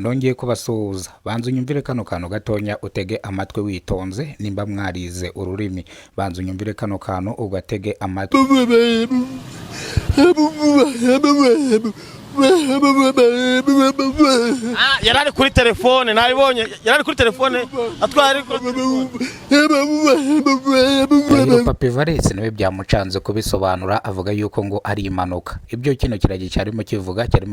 Nongeye kubasuhuza banza unyumvire kano kantu gatonya utege amatwi witonze nimba mwarize ururimi banza unyumvire kano kantu ugatege amatwi. Yarari kuri telefone nabibonye yarari kuri telefone atwari rero Papa Evariste nawe byamucanze kubisobanura avuga yuko ngo ari impanuka. Ibyo kino kiragi cyarimo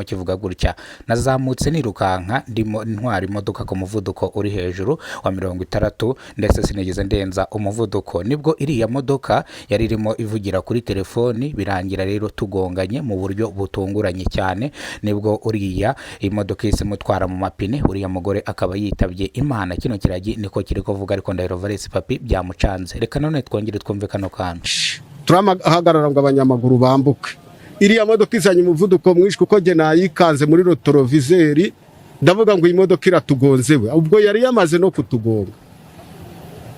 kivuga gutya: nazamutse nirukanka ndimo ntwara imodoka ku muvuduko uri hejuru wa 60 ndetse sinigeze ndenza umuvuduko, nibwo iriya modoka yari irimo ivugira kuri telefoni birangira rero tugonganye mu buryo butunguranye cyane, nibwo uriya imodoka ise mutwara mu mapine uriya mugore akaba yitabye Imana. Kino kiragi niko kiri kuvuga, ariko Ndahiro Valens Papi byamucanze. Reka none twongere twumve kano kantu. Turamahagarara ngo abanyamaguru bambuke. Iriya modoka izanye umuvuduko mwinshi kuko je nayikanze muri rotorovizeri, ndavuga ngo iyi modoka iratugonzewe, ubwo yari yamaze no kutugonga.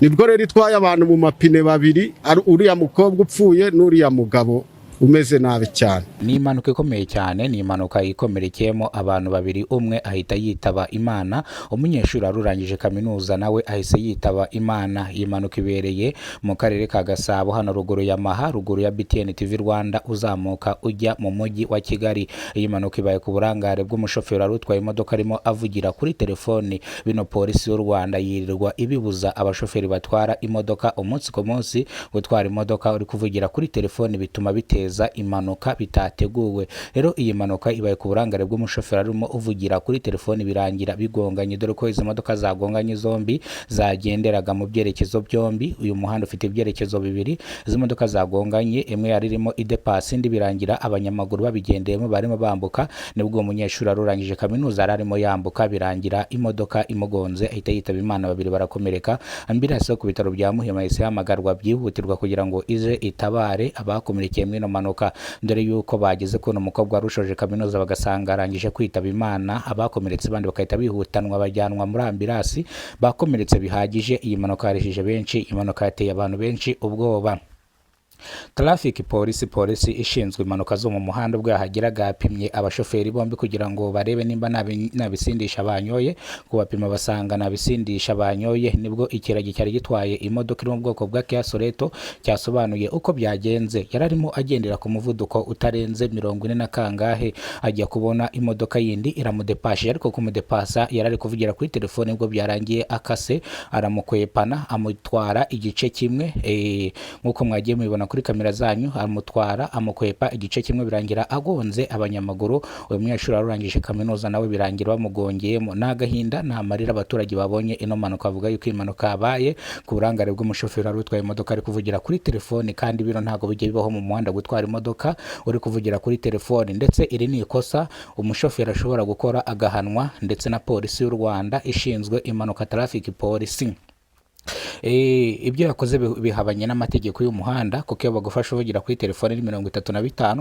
Nibwo rero itwaye abantu mu mapine babiri, uriya mukobwa upfuye n'uriya mugabo umeze nabi cyane. Ni impanuka ikomeye cyane, ni impanuka ikomerekeyemo abantu babiri, umwe ahita yitaba Imana, umunyeshuri arurangije kaminuza nawe ahise yitaba Imana. Iyi mpanuka ibereye mu karere ka Gasabo hano ruguru ya Maha, ruguru ya BTN TV Rwanda uzamuka ujya mu mujyi wa Kigali. Iyi mpanuka ibaye ku burangare bw'umushoferi arutwaye imodoka arimo avugira kuri telefoni. Bino polisi y'u Rwanda yirirwa ibibuza abashoferi batwara imodoka umunsi ku munsi gutwara imodoka uri kuvugira kuri telefoni, bituma biteza impanuka bitateguwe. Rero iyi mpanuka ibaye ku burangare bw'umushoferi arimo uvugira kuri telefoni birangira bigonganye, dore ko izi modoka zagonganye zombi zagenderaga mu byerekezo byombi. Uyu muhanda ufite ibyerekezo bibiri, izi modoka zagonganye imwe yari irimo idepasi indi birangira abanyamaguru babigendeyemo barimo bambuka, nibwo umunyeshuri arurangije kaminuza arimo yambuka birangira imodoka imugonze ahita yitaba Imana, babiri barakomereka. Ambulance ku bitaro bya Muhima yahise hamagarwa byihutirwa kugira ngo ize itabare abakomerekeye muri manuka, dore yuko bageze ko umukobwa warushoje kaminuza bagasanga arangije kwitaba Imana. Abakomeretse bandi bakahita bihutanwa bajyanwa muri ambulance, bakomeretse bihagije. Iyi mpanuka yarishije benshi, impanuka yateye abantu benshi ubwoba. Traffic polisi ishinzwe impanuka zo mu muhanda ubwo yahageraga yapimye abashoferi bombi kugira ngo barebe nimba nabisindisha banyoye, kubapima basanga nabisindisha banyoye. Nibwo ikiragi cyari gitwaye imodoka iri mu bwoko bwa Kia Soreto cyasobanuye uko byagenze. Yararimo agendera ku muvuduko utarenze 40 na kangahe, ajya kubona imodoka yindi iramudepashe, ariko kumudepasa yarari kuvugira kuri telefone, ubwo byarangiye akase aramukwepana amutwara igice kimwe nkuko mwagiye mubibona kuri kamera zanyu, amutwara amukwepa igice kimwe birangira agonze abanyamaguru. Uyu munyeshuri arurangije kaminuza nawe birangira bamugongeyemo. N'agahinda nta marira abaturage babonye ino mpanuka, bavuga yuko impanuka yabaye ku burangare bw'umushoferi arutwaye imodoka ari kuvugira kuri telefoni, kandi bino ntago bijye bibaho mu muhanda gutwara imodoka uri kuvugira kuri telefoni, ndetse iri ni ikosa umushoferi ashobora gukora agahanwa, ndetse na polisi y'u Rwanda ishinzwe impanuka traffic police. Ibyo yakoze bihabanye n'amategeko y'umuhanda, kuko iyo bagufasha uvugira kuri telefone ni 35,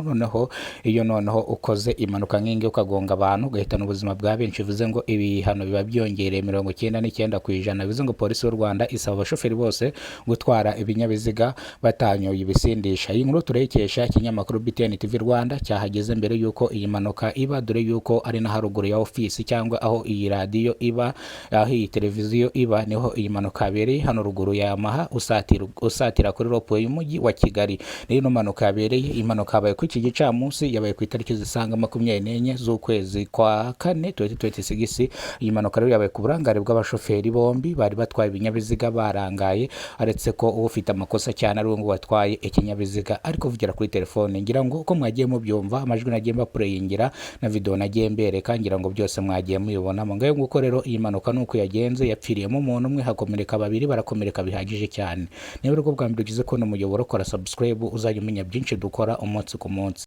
noneho ukoze impanuka nk'ingi ukagonga abantu ugahitana ubuzima bwa benshi, bivuze ngo ibihano biba byongereye 99%. Bivuze ngo polisi y'u Rwanda isaba abashoferi bose gutwara ibinyabiziga batanyoye ibisindisha. Iyi nkuru turekesha ikinyamakuru BTN TV Rwanda cyahageze mbere yuko iyi mpanuka iba, dore yuko ari na haruguru ya ofisi cyangwa aho iyi radio iba, aho iyi televiziyo iba, niho iyi mpanuka yabereye hano ruguru ya Maha usatira kuri ropo y'umujyi wa Kigali. Rero mpanuka yabereye, impanuka yabaye ku iki gicamunsi, yabaye ku itariki zisanga 24 z'ukwezi kwa 4 2026. Iyi mpanuka rero yabaye ku burangare bw'abashoferi bombi bari batwaye ibinyabiziga barangaye, aretse ko ufite amakosa cyane ari ngo watwaye ikinyabiziga ariko kuvugira kuri telefone. Ngira ngo uko mwagiye mubyumva, amajwi nagiye mbapreyingira na video nagiye mbereka, ngira ngo byose mwagiye mubibona. Ngayo nguko rero iyi mpanuka nuko yagenze, yapfiriyemo umuntu umwe, hakomereka babiri barakomereka bihagije cyane. Niba rwo bwa mbere ugize ko no muyoboro, kora subscribe uzajya umenya byinshi dukora umunsi ku munsi.